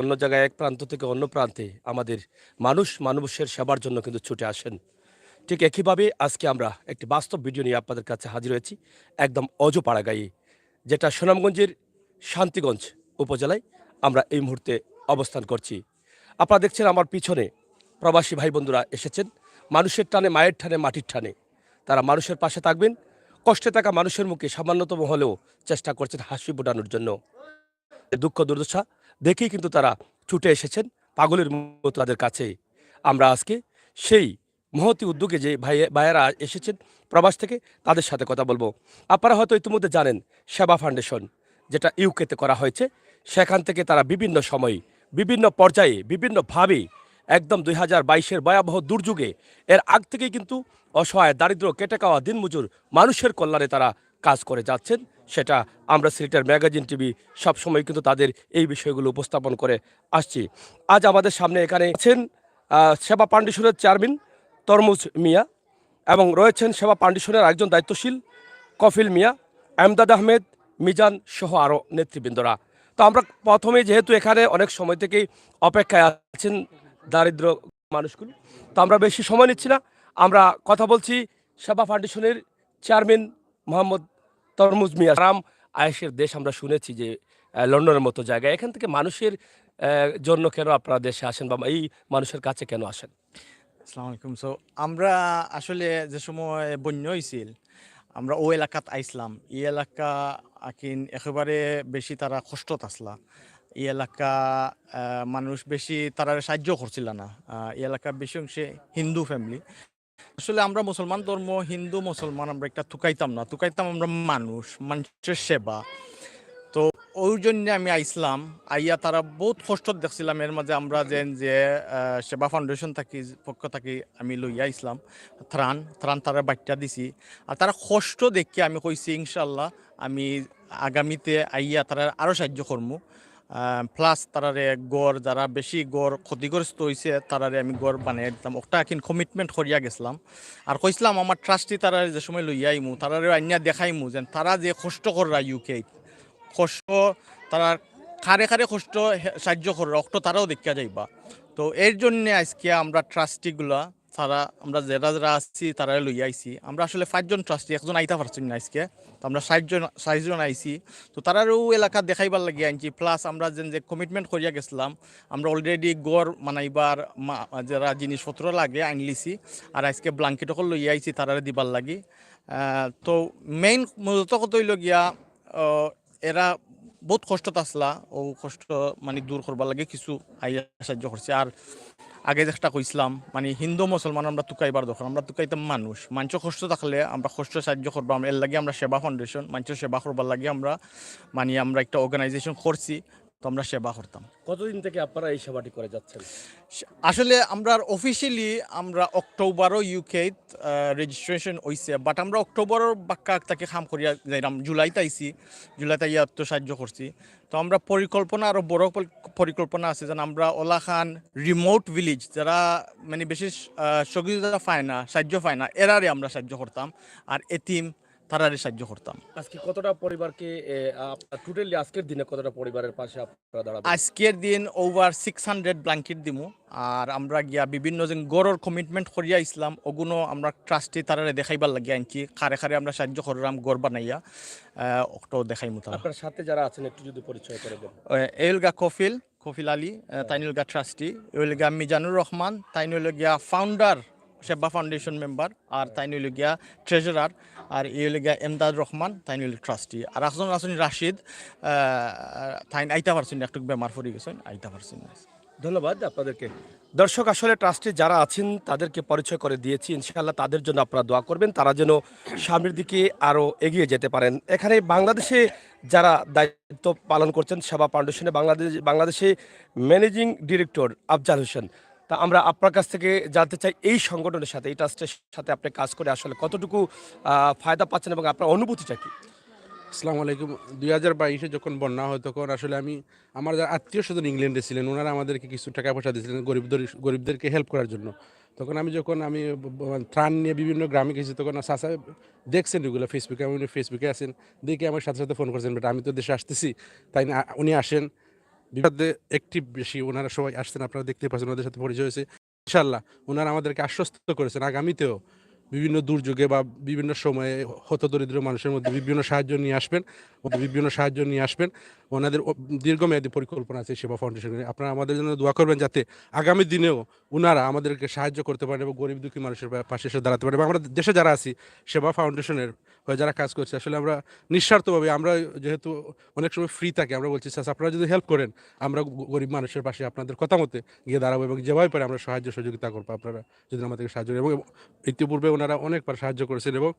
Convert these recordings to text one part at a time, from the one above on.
অন্য জায়গায় এক প্রান্ত থেকে অন্য প্রান্তে আমাদের মানুষের সেবার জন্য কিন্তু ছুটে আসেন। ঠিক একইভাবে আজকে আমরা একটি বাস্তব ভিডিও নিয়ে আপনাদের কাছে হাজির হয়েছি একদম অজপাড়াগাঁয়ে, যেটা সুনামগঞ্জের শান্তিগঞ্জ উপজেলায় আমরা এই মুহূর্তে অবস্থান করছি। আপনারা দেখছেন আমার পিছনে প্রবাসী ভাই বন্ধুরা এসেছেন মানুষের টানে, মায়ের টানে, মাটির টানে। তারা মানুষের পাশে থাকবেন, কষ্টে থাকা মানুষের মুখে সামান্যতম হলেও চেষ্টা করছেন হাসি ফোটানোর জন্য। দুঃখ দুর্দশা দেখেই কিন্তু তারা ছুটে এসেছেন পাগলের মতো তাদের কাছে। আমরা আজকে সেই মহতি উদ্যোগে যে ভাইয়েরা এসেছেন প্রবাস থেকে, তাদের সাথে কথা বলবো। আপনারা হয়তো ইতিমধ্যে জানেন সেবা ফাউন্ডেশন, যেটা ইউকেতে করা হয়েছে, সেখান থেকে তারা বিভিন্ন সময়ে, বিভিন্ন পর্যায়ে, বিভিন্নভাবে একদম 2022-এর ভয়াবহ দুর্যোগে এর আগ থেকেই কিন্তু অসহায়, দারিদ্র, কেটে খাওয়া দিনমজুর মানুষের কল্যাণে তারা কাজ করে যাচ্ছেন। সেটা আমরা সিলেটের ম্যাগাজিন টিভি সবসময় কিন্তু তাদের এই বিষয়গুলো উপস্থাপন করে আসছি। আজ আমাদের সামনে এখানে আছেন সেবা ফাউন্ডেশনের চেয়ারম্যান তরমুজ মিয়া, এবং রয়েছেন সেবা ফাউন্ডেশনের একজন দায়িত্বশীল কফিল মিয়া, আমদাদ আহমেদ, মিজান সহ আরও নেতৃবৃন্দরা। তো আমরা প্রথমে, যেহেতু এখানে অনেক সময় থেকেই অপেক্ষায় আছেন দারিদ্র মানুষগুলো, তো আমরা বেশি সময় নিচ্ছি না, আমরা কথা বলছি সেবা ফাউন্ডেশনের চেয়ারম্যান মোহাম্মদ তরমুজ মিয়া। আরাম আয়েশের দেশ আমরা শুনেছি যে লন্ডনের মতো জায়গায়, এখান থেকে মানুষের জন্য কেন আপনারা দেশে আসেন বা এই মানুষের কাছে কেন আসেন? আসসালামু আলাইকুম। আমরা আসলে যে সময় বন্যা হয়েছিল, আমরা ও এলাকাত আইসলাম। এই এলাকা আকিন একেবারে বেশি তারা কষ্টত আসলা। এই এলাকা মানুষ বেশি তারা সাহায্য করছিল না। এই এলাকা বেশি অংশে হিন্দু ফ্যামিলি। আসলে আমরা মুসলমান ধর্ম, হিন্দু মুসলমান আমরা একটা তুকাইতাম না, তুকাইতাম আমরা মানুষের সেবা। তো ওই জন্য আমি আইসলাম। আইয়া তারা বহুত কষ্ট দেখছিলাম। এর মাঝে আমরা যে সেবা ফাউন্ডেশন থাকি পক্ষ থাকি আমি লইয়া আইসলাম ত্রাণ তারা বাচ্চা দিছি। আর তারা কষ্ট দেখে আমি কইছি ইনশাল্লাহ আমি আগামীতে আইয়া তারা আরও সাহায্য করবো। প্লাস তারারে গড় যারা বেশি গড় ক্ষতিগ্রস্ত হয়েছে তারারে আমি গড় বানিয়ে দিতাম। ওটা কিন্তু কমিটমেন্ট করিয়া গেছিলাম। আর কইসলাম আমার ট্রাস্টি তারা যে সময় লইয়া আইমু তারারে আইনা দেখাইমু যেন তারা যে কষ্ট কররা ইউকে কষ্ট, তারা খারে খারে কষ্ট সাহায্য করে রক্ত তারাও দেখা যাইবা। তো এর জন্য আজকে আমরা ট্রাস্টিগুলা তারা আমরা যারা আসছি তারা লইয়া আইছি। আমরা আসলে 5জন ট্রাস্টি, একজন আইতা পারছি না আজকে। তো আমরা 60জন আইছি। তো তারারও এলাকা দেখাইবার লাগিয়ে আনছি। প্লাস আমরা যে কমিটমেন্ট করিয়া গেছিলাম, আমরা অলরেডি গড় মানাইবার যারা জিনিসপত্র লাগে আনলিছি। আর আজকে ব্লাঙ্কেটও লইয়া আইছি তারারে দিবার লাগি। তো মেইন মূলত কত হইল গিয়া এরা বহুত কষ্টত আসলা, ও কষ্ট মানে দূর করবার লাগে কিছু আইয়া সাহায্য করছে। আর আগে যেটা কইসলাম মানে হিন্দু মুসলমান আমরা তুকাইবার দরকার, আমরা তুকাইতাম মানুষ কষ্ট থাকলে আমরা কষ্ট সাহায্য করবো। আমরা এর লাগে আমরা সেবা ফাউন্ডেশন মানুষের সেবা করবার লাগে আমরা আমরা একটা অর্গানাইজেশন করছি। তো আমরা সেবা করতাম। কতদিন থেকে আপনারা এই সেবাটি করে যাচ্ছেন? আসলে আমরা অফিসিয়ালি আমরা অক্টোবরও ইউকে রেজিস্ট্রেশন হয়েছে, বাট আমরা অক্টোবরের বাক্কা তাকে কাম করিয়া যাইলাম। জুলাইতে আইছি, জুলাইতে ইয়া তো সাহায্য করছি। তো আমরা পরিকল্পনা আরও বড় পরিকল্পনা আছে যেন আমরা ওলাখান রিমোট ভিলেজ যারা মানে বেশি সুবিধা পায় না, সাহায্য পায় না, এরারে আমরা সাহায্য করতাম। আর এতিম তারারে সাহায্য করতাম। আজকে কতটা পরিবারকে টোটালি আজকের দিনে কতটা পরিবারের পাশে আপনারা দাঁড়াবেন? আজকের দিন ওভার 600 ব্ল্যাঙ্কেট দিমু। আর আমরা গিয়া বিভিন্ন যে গড়ের কমিটমেন্ট করিয়া ইসলাম ওগুলো আমরা ট্রাস্টি তারারে দেখাইবার লাগিয়ে আনছি। খারে খারে আমরা সাহায্য করলাম গড় বানাইয়া ওটাও দেখাইমু। আপনার সাথে যারা আছেন একটু যদি পরিচয় করে দেন। এলগা কফিল আলী, তাইনুলগা ট্রাস্টি। এলগা মিজানুর রহমান, তাইনুলগিয়া ফাউন্ডার সেবা ফাউন্ডেশন মেম্বার। আর তাইনুলগিয়া ট্রেজারার। আর এলগা এমদাদ রহমান, তাইনুল ট্রাস্টি। আর একজন আছেন রাশিদ, তাইন আইতা পারছেন একটু বেমার পড়ে গেছেন, আইতা পারছেন না। ধন্যবাদ আপনাদেরকে। দর্শক, আসলে ট্রাস্টে যারা আছেন তাদেরকে পরিচয় করে দিয়েছি। ইনশাআল্লাহ তাদের জন্য আপনারা দোয়া করবেন, তারা যেন সামনের দিকে আরও এগিয়ে যেতে পারেন। এখানে বাংলাদেশে যারা দায়িত্ব পালন করছেন সেবা ফাউন্ডেশনে, বাংলাদেশে ম্যানেজিং ডিরেক্টর আফজাল হোসেন। তা আমরা আপনার কাছ থেকে জানতে চাই এই সংগঠনের সাথে, এই ট্রাস্টের সাথে আপনি কাজ করে আসলে কতটুকু ফায়দা পাচ্ছেন এবং আপনার অনুভূতিটা কি? আসসালামু আলাইকুম। 2022-এ যখন বন্যা হয় তখন আসলে আমার যারা আত্মীয় স্বজন ইংল্যান্ডে ছিলেন ওনারা আমাদেরকে কিছু টাকা পয়সা দিয়েছিলেন গরিবদেরকে হেল্প করার জন্য। তখন আমি ত্রাণ নিয়ে বিভিন্ন গ্রামে গেছি, তখন চাচা দেখছেন এগুলো ফেসবুকে, আমি ফেসবুকে আছেন দেখে আমার সাথে সাথে ফোন করছেন, বেটা আমি তো দেশে আসতেছি, তাই না উনি আসেন বিবাদে অ্যাক্টিভ বেশি, ওনারা সবাই আসছেন, আপনারা দেখতে পাচ্ছেন, ওনাদের সাথে পরিচয় হয়েছে। ইনশাআল্লাহ ওনারা আমাদেরকে আশ্বস্ত করেছেন আগামীতেও বিভিন্ন দুর্যোগে বা বিভিন্ন সময়ে হতদরিদ্র মানুষের মধ্যে বিভিন্ন সাহায্য নিয়ে আসবেন। ওনাদের দীর্ঘমেয়াদী পরিকল্পনা আছে সেবা ফাউন্ডেশনের। আপনারা আমাদের জন্য দোয়া করবেন যাতে আগামী দিনেও ওনারা আমাদেরকে সাহায্য করতে পারেন এবং গরিব দুঃখী মানুষের পাশে এসে দাঁড়াতে পারেন। এবং আমরা দেশে যারা আছি সেবা ফাউন্ডেশনের হয়ে যারা কাজ করছে, আসলে আমরা নিঃস্বার্থভাবে, আমরা যেহেতু অনেক সময় ফ্রি থাকে, আমরা বলছি স্যার আপনারা যদি হেল্প করেন আমরা গরিব মানুষের পাশে আপনাদের কথা মতে গিয়ে দাঁড়াবো এবং যেভাবে পারে আমরা সাহায্য সহযোগিতা করবো, আপনারা যদি আমাদেরকে সাহায্য করেন। এবং ইতিপূর্বে ওনারা অনেকবার সাহায্য করেছেন এবং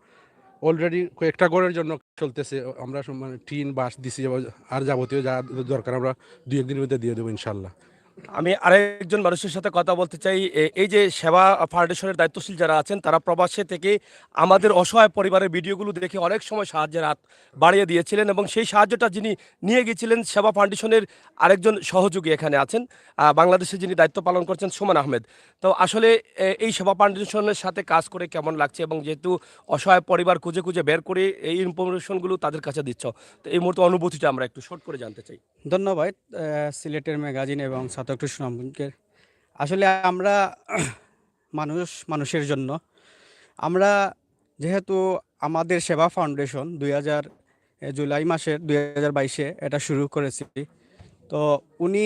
অলরেডি কয়েকটা ঘরের জন্য চলতেছে। আমরা মানে টিন বাস দিছি, আর যাবতীয় যা দরকার আমরা 2-1 দিনের মধ্যে দিয়ে দেবো ইনশাল্লাহ। আমি আরেকজন মানুষের সাথে কথা বলতে চাই। এই যে সেবা ফাউন্ডেশনের দায়িত্বশীল যারা আছেন তারা প্রবাসে থেকে আমাদের অসহায় পরিবারের ভিডিওগুলো দেখে অনেক সময় সাহায্যের হাত বাড়িয়ে দিয়েছিলেন এবং সেই সাহায্যটা যিনি নিয়ে গিয়েছিলেন সেবা ফাউন্ডেশনের আরেকজন সহযোগী এখানে আছেন, বাংলাদেশে যিনি দায়িত্ব পালন করছেন সুমন আহমেদ। তো আসলে এই সেবা ফাউন্ডেশনের সাথে কাজ করে কেমন লাগছে, এবং যেহেতু অসহায় পরিবার খুঁজে খুঁজে বের করে এই ইনফরমেশনগুলো তাদের কাছে দিচ্ছ, তো এই মুহূর্তে অনুভূতিটা আমরা একটু শর্ট করে জানতে চাই। ধন্যবাদ সিলেটের ম্যাগাজিন এবং ছাত্র সুনামকে। আসলে আমরা মানুষের জন্য আমরা যেহেতু আমাদের সেবা ফাউন্ডেশন জুলাই মাসের 2022-এ এটা শুরু করেছি। তো উনি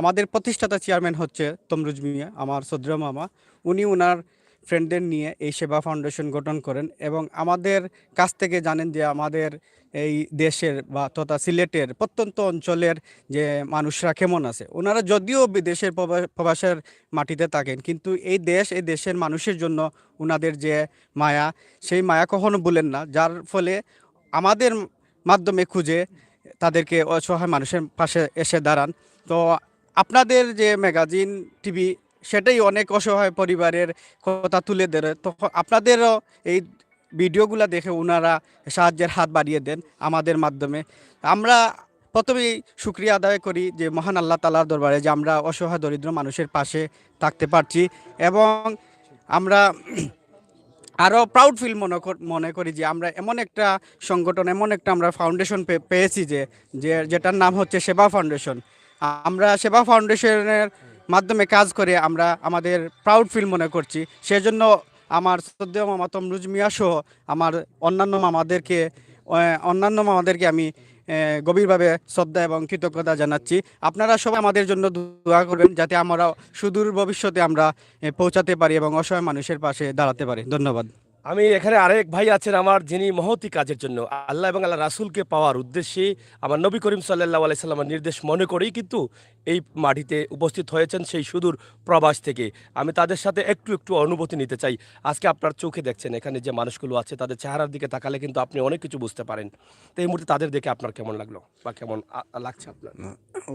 আমাদের প্রতিষ্ঠাতা চেয়ারম্যান হচ্ছে তমরুজ মিয়া, আমার সদ্র মামা। উনি ওনার ফ্রেন্ডদের নিয়ে এই সেবা ফাউন্ডেশন গঠন করেন এবং আমাদের কাছ থেকে জানেন যে আমাদের এই দেশের বা তথা সিলেটের প্রত্যন্ত অঞ্চলের যে মানুষরা কেমন আছে। ওনারা যদিও বিদেশের প্রবাসের মাটিতে থাকেন, কিন্তু এই দেশের মানুষের জন্য ওনাদের যে মায়া, সেই মায়া কখনো ভুলেন না, যার ফলে আমাদের মাধ্যমে খুঁজে তাদেরকে অসহায় মানুষের পাশে এসে দাঁড়ান। তো আপনাদের যে ম্যাগাজিন টিভি সেটাই অনেক অসহায় পরিবারের কথা তুলে ধরে। তো আপনাদেরও এই ভিডিওগুলো দেখে ওনারা সাহায্যের হাত বাড়িয়ে দেন আমাদের মাধ্যমে। আমরা প্রথমেই শুকরিয়া আদায় করি যে মহান আল্লাহ তাআলার দরবারে যে আমরা অসহায় দরিদ্র মানুষের পাশে থাকতে পারছি, এবং আমরা আরও প্রাউড ফিল মনে করি যে আমরা এমন একটা সংগঠন, এমন একটা আমরা ফাউন্ডেশন পেয়েছি যেটার নাম হচ্ছে সেবা ফাউন্ডেশন। আমরা সেবা ফাউন্ডেশনের মাধ্যমে কাজ করে আমরা আমাদের প্রাউড ফিল মনে করছি। সেজন্য আমার শ্রদ্ধেয় মামা তমরুজ মিয়া সহ আমার অন্যান্য মামাদেরকে আমি গভীরভাবে শ্রদ্ধা এবং কৃতজ্ঞতা জানাচ্ছি। আপনারা সবাই আমাদের জন্য দোয়া করবেন যাতে আমরা সুদূর ভবিষ্যতে আমরা পৌঁছাতে পারি এবং অসহায় মানুষের পাশে দাঁড়াতে পারি। ধন্যবাদ। আমি এখানে আরেক ভাই আছেন আমার, যিনি মহতি কাজের জন্য আল্লাহ এবং আল্লাহ রাসূলকে পাওয়ার উদ্দেশ্যে আমার নবী করিম সাল্লাল্লাহু আলাইহি সাল্লামের নির্দেশ মনে করেই কিন্তু এই মাটিতে উপস্থিত হয়েছেন সেই সুদূর প্রবাস থেকে। আমি তাদের সাথে একটু অনুভূতি নিতে চাই। আজকে আপনার চোখে দেখছেন এখানে যে মানুষগুলো আছে, তাদের চেহারার দিকে তাকালে কিন্তু আপনি অনেক কিছু বুঝতে পারেন। তো এই মুহূর্তে তাদের দেখে আপনার কেমন লাগলো বা কেমন লাগছে আপনার?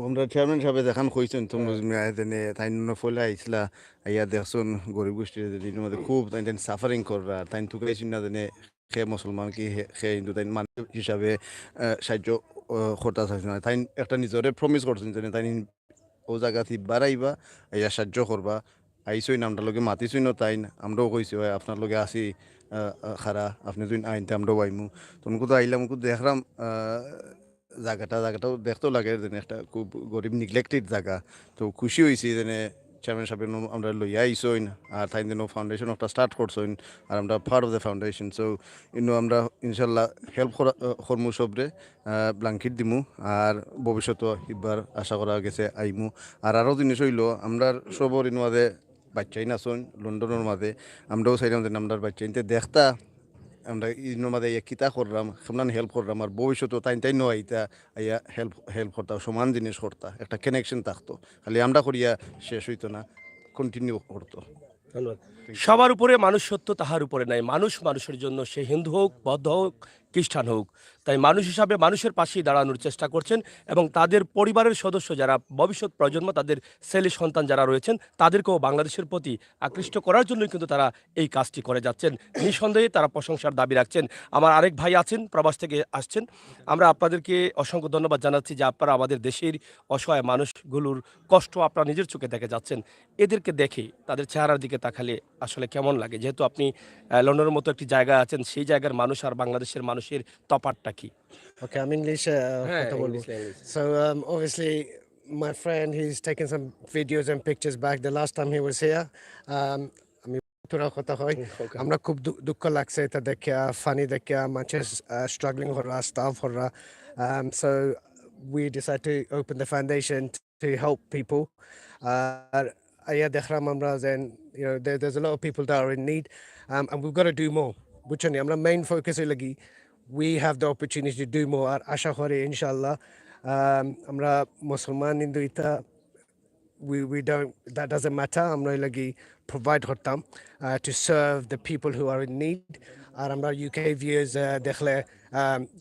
আমরা চেয়ারম্যান সাহেব দেখান কইছেন তোমরা মেয়াদনে তাই ফলে আইসলা আইয়া দেখছুন গরিব গোষ্ঠীর দিনের মধ্যে খুব তাই সাফারিং করবা, তাই তুকাইছেন না জানে সে মুসলমান কি সে হিন্দু, তাই মানুষ হিসাবে সাহায্য করতে চাইছেন না। তাই একটা নিজরে প্রমিস করছেন যে তাই ও জায়গাতে বাড়াইবা আইয়া সাহায্য করবা। আইসই না আমরা লগে মাতিছই না, তাই আমরাও কইছি ভাই আপনার লগে আসি খারা, আপনি যদি আইনতে আমরাও আইমু। তোমাকে তো আইলাম দেখলাম জায়গাটাও দেখতেও লাগে যেন একটা খুব গরিব নিগলেক্টেড জায়গা। তো খুশি হয়েছি যেনে চেয়ারম্যান সাহেব আমরা লইয়া আইসইন আর তাই যেন ফাউন্ডেশন একটা স্টার্ট করছইন আর আমরা part of the foundation. So আমরা ইনশাল্লাহ হেল্প করমু সবরে, ব্লাঙ্কেট দিমু আর ভবিষ্যতে এবার আশা করা গেছে আইমু। আর আরও জিনিস হইল আমরা সবর মাঝে বাচ্চাই নাচন লন্ডনের মাঝে, আমরাও চাইলাম যে আমরা বাচ্চাইনতে দেখতা আমরা ইনোর মাঝে কিতা করলাম কেমন হেল্প করলাম আর ভবিষ্যতে তাই নয় ইতা আইয়া হেল্প করতাম, সমান জিনিস করতা, একটা কানেকশন থাকতো, খালি আমরা করিয়া শেষ হইতো না, কন্টিনিউ করতো। ধন্যবাদ। সবার উপরে মানুষ সত্য, তাহার উপরে নাই। মানুষ মানুষের জন্য, সে হিন্দু হোক, বৌদ্ধ হোক, খ্রিস্টান হোক, তাই মানুষ হিসাবে মানুষের পাশেই দাঁড়ানোর চেষ্টা করছেন এবং তাদের পরিবারের সদস্য যারা ভবিষ্যৎ প্রজন্ম, তাদের ছেলে সন্তান যারা রয়েছেন, তাদেরকেও বাংলাদেশের প্রতি আকৃষ্ট করার জন্যই কিন্তু তারা এই কাজটি করে যাচ্ছেন। নিঃসন্দেহে তারা প্রশংসার দাবি রাখছেন। আমার আরেক ভাই আছেন, প্রবাস থেকে আসছেন। আমরা আপনাদেরকে অসংখ্য ধন্যবাদ জানাচ্ছি যে আপনারা আমাদের দেশের অসহায় মানুষগুলোর কষ্ট আপনারা নিজের চোখে দেখে যাচ্ছেন। এদেরকে দেখে তাদের চেহারার দিকে তাকালে আসলে কেমন লাগে? যেহেতু আপনি লন্ডনের মতো একটি জায়গায় আছেন, সেই জায়গার মানুষ আর বাংলাদেশের মানুষের তফাৎটা কি? Okay, I'm English. হ্যাঁ, কথা বলবো। English language. So obviously my friend, he's taken some videos and pictures back the last time he was here. আমি তোরা কথা হয় আমরা খুব দুঃখ লাগছে এটা দেখে ফানি দেখে মানুষের স্ট্রাগলিং হরা স্টাফ হরা so we decided to open the foundation to help people আইয়া দেখলাম আমরা যেন there's a lot of people that are in need and we've got to do more বুঝছেন আমরা মেইন ফোকাস হই লাগি we have the opportunity to do more আর আশা করি ইনশাআল্লাহ আমরা মুসলমান হিন্দু ইতা we don't, that doesn't matter. আমরা লাগি provide করতাম to serve the people who are in need আর আমরা UK viewers দেখলে